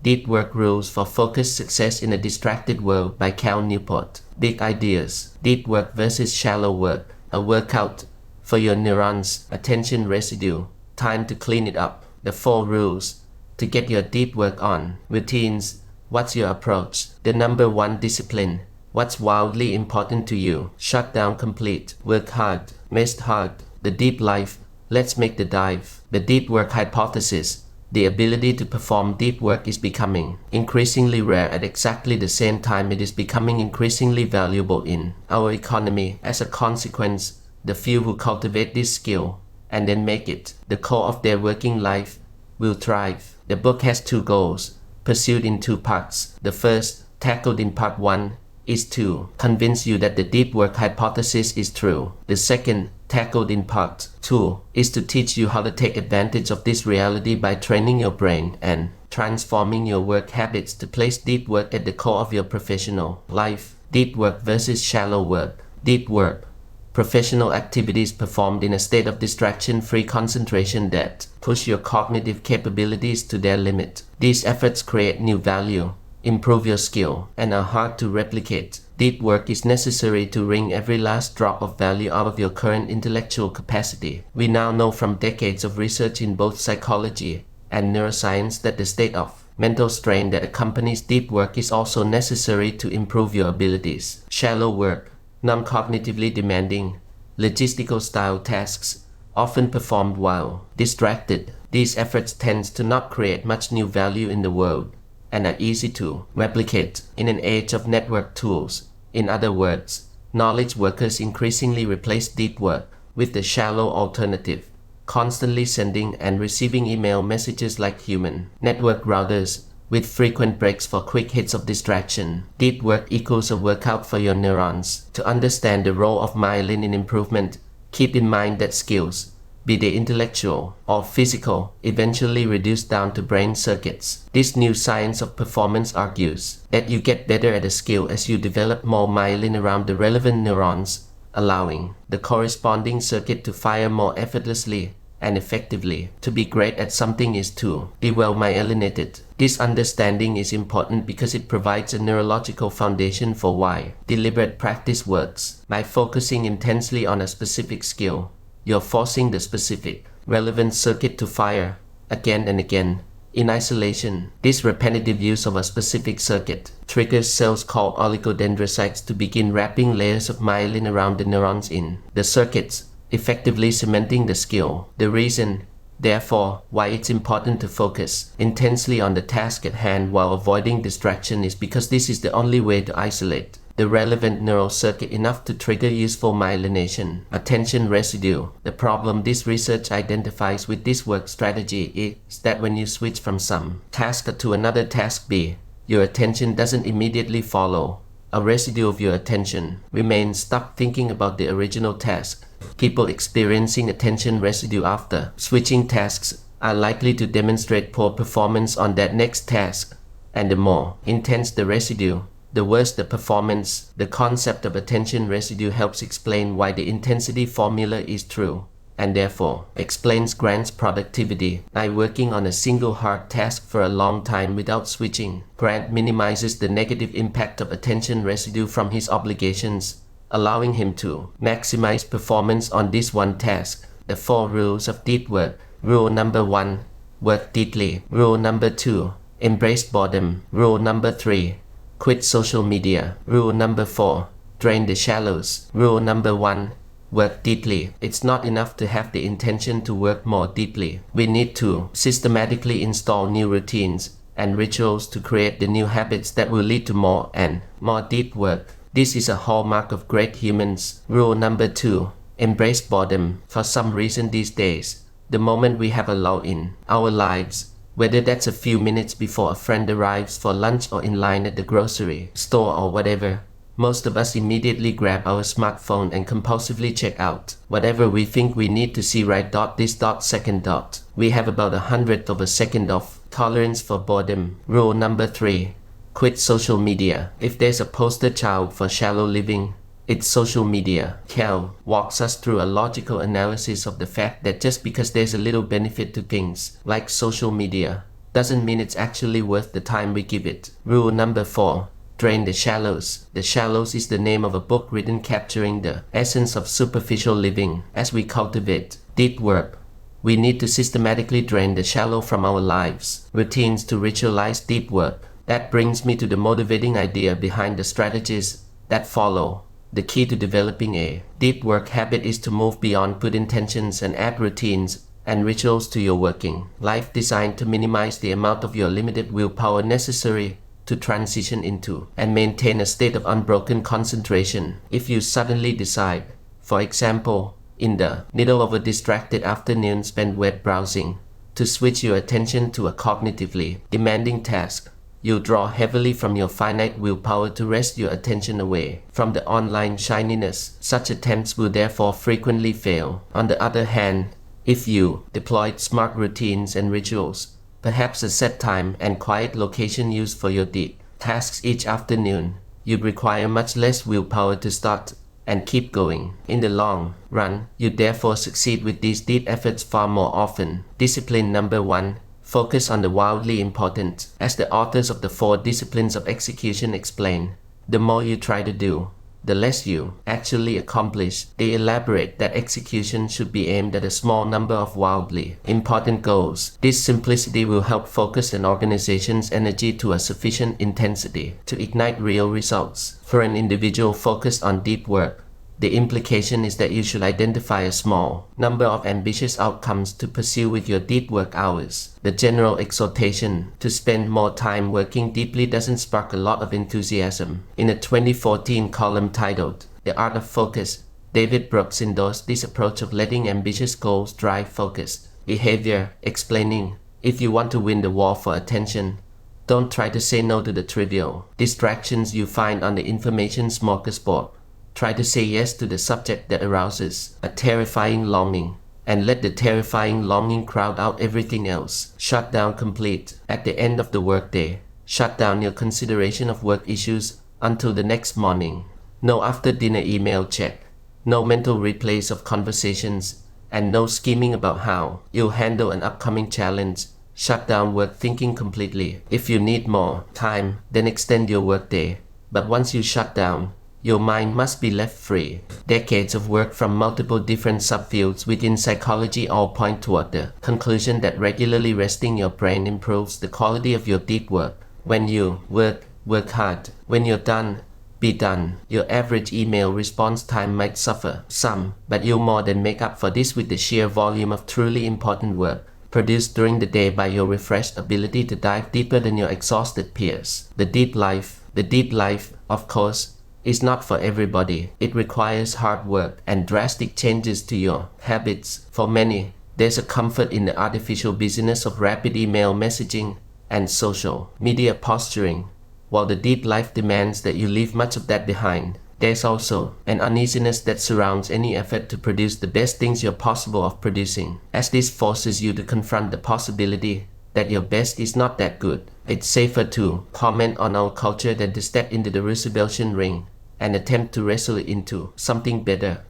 Deep Work Rules for Focused Success in a Distracted World by Newport. Big Ideas. Deep Work versus Shallow Work. A workout for your neurons. Attention residue. Time to clean it up. The 4 rules to get your deep work on. Routines. What's your approach? The number 1 discipline. What's wildly important to you? Shut down complete. Work hard. Rest hard. The deep life. Let's make the dive. The deep work hypothesis. The ability to perform deep work is becoming increasingly rare at exactly the same time it is becoming increasingly valuable in our economy. As a consequence, the few who cultivate this skill and then make it the core of their working life will thrive. The book has 2 goals, pursued in 2 parts. The first, tackled in part 1, is to convince you that the deep work hypothesis is true. The second, tackled in part 2, is to teach you how to take advantage of this reality by training your brain and transforming your work habits to place deep work at the core of your professional life. Deep work versus shallow work. Deep work. Professional activities performed in a state of distraction-free concentration that push your cognitive capabilities to their limit. These efforts create new value, improve your skill, and are hard to replicate. Deep work is necessary to wring every last drop of value out of your current intellectual capacity. We now know from decades of research in both psychology and neuroscience that the state of mental strain that accompanies deep work is also necessary to improve your abilities. Shallow work, non-cognitively demanding, logistical-style tasks, often performed while distracted. These efforts tend to not create much new value in the world and are easy to replicate in an age of network tools. In other words, knowledge workers increasingly replace deep work with the shallow alternative, constantly sending and receiving email messages like human network routers with frequent breaks for quick hits of distraction. Deep work equals a workout for your neurons. To understand the role of myelin in improvement, keep in mind that skills, be they intellectual or physical, eventually reduce down to brain circuits. This new science of performance argues that you get better at a skill as you develop more myelin around the relevant neurons, allowing the corresponding circuit to fire more effortlessly and effectively. To be great at something is to be well myelinated. This understanding is important because it provides a neurological foundation for why deliberate practice works. By focusing intensely on a specific skill, you're forcing the specific, relevant circuit to fire again and again. In isolation, this repetitive use of a specific circuit triggers cells called oligodendrocytes to begin wrapping layers of myelin around the neurons in the circuits, effectively cementing the skill. The reason, therefore, why it's important to focus intensely on the task at hand while avoiding distraction is because this is the only way to isolate the relevant neural circuit enough to trigger useful myelination. Attention residue. The problem this research identifies with this work strategy is that when you switch from some task A to another task B, your attention doesn't immediately follow. A residue of your attention remains stuck thinking about the original task. People experiencing attention residue after switching tasks are likely to demonstrate poor performance on that next task, and the more intense the residue, the worse the performance. The concept of attention residue helps explain why the intensity formula is true, and therefore explains Grant's productivity. By working on a single hard task for a long time without switching, Grant minimizes the negative impact of attention residue from his obligations, allowing him to maximize performance on this one task. The 4 rules of deep work. Rule number 1, work deeply. Rule number 2, embrace boredom. Rule number 3, quit social media. Rule number 4, drain the shallows. Rule number 1, work deeply. It's not enough to have the intention to work more deeply. We need to systematically install new routines and rituals to create the new habits that will lead to more and more deep work. This is a hallmark of great humans. Rule number 2, embrace boredom. For some reason these days, the moment we have a lull in our lives, whether that's a few minutes before a friend arrives for lunch or in line at the grocery store or whatever, most of us immediately grab our smartphone and compulsively check out whatever we think we need to see right this second. We have about 1/100th of a second of tolerance for boredom. Rule number 3, quit social media. If there's a poster child for shallow living, it's social media. Cal walks us through a logical analysis of the fact that just because there's a little benefit to things like social media doesn't mean it's actually worth the time we give it. Rule number 4. Drain the shallows. The Shallows is the name of a book written capturing the essence of superficial living. As we cultivate deep work, we need to systematically drain the shallow from our lives. Routines to ritualize deep work. That brings me to the motivating idea behind the strategies that follow. The key to developing a deep work habit is to move beyond good intentions and add routines and rituals to your working life designed to minimize the amount of your limited willpower necessary to transition into and maintain a state of unbroken concentration. If you suddenly decide, for example, in the middle of a distracted afternoon spent web browsing, to switch your attention to a cognitively demanding task, you draw heavily from your finite willpower to wrest your attention away from the online shininess. Such attempts will therefore frequently fail. On the other hand, if you deployed smart routines and rituals, perhaps a set time and quiet location used for your deep tasks each afternoon, you'd require much less willpower to start and keep going. In the long run, you therefore succeed with these deep efforts far more often. Discipline number 1. Focus on the wildly important. As the authors of the 4 disciplines of execution explain, the more you try to do, the less you actually accomplish. They elaborate that execution should be aimed at a small number of wildly important goals. This simplicity will help focus an organization's energy to a sufficient intensity to ignite real results. For an individual focused on deep work, the implication is that you should identify a small number of ambitious outcomes to pursue with your deep work hours. The general exhortation to spend more time working deeply doesn't spark a lot of enthusiasm. In a 2014 column titled The Art of Focus, David Brooks endorsed this approach of letting ambitious goals drive focused behavior, explaining, if you want to win the war for attention, don't try to say no to the trivial distractions you find on the information smorgasbord. Try to say yes to the subject that arouses a terrifying longing, and let the terrifying longing crowd out everything else. Shut down complete. At the end of the workday, shut down your consideration of work issues until the next morning. No after-dinner email check, no mental replays of conversations, and no scheming about how you'll handle an upcoming challenge. Shut down work thinking completely. If you need more time, then extend your workday. But once you shut down, your mind must be left free. Decades of work from multiple different subfields within psychology all point toward the conclusion that regularly resting your brain improves the quality of your deep work. When you work hard. When you're done, be done. Your average email response time might suffer some, but you'll more than make up for this with the sheer volume of truly important work produced during the day by your refreshed ability to dive deeper than your exhausted peers. The deep life, of course, is not for everybody. It requires hard work and drastic changes to your habits. For many, there's a comfort in the artificial busyness of rapid email messaging and social media posturing. While the deep life demands that you leave much of that behind, there's also an uneasiness that surrounds any effort to produce the best things you're possible of producing, as this forces you to confront the possibility that your best is not that good. It's safer to comment on our culture than to step into the Roosevelt ring and attempt to wrestle it into something better.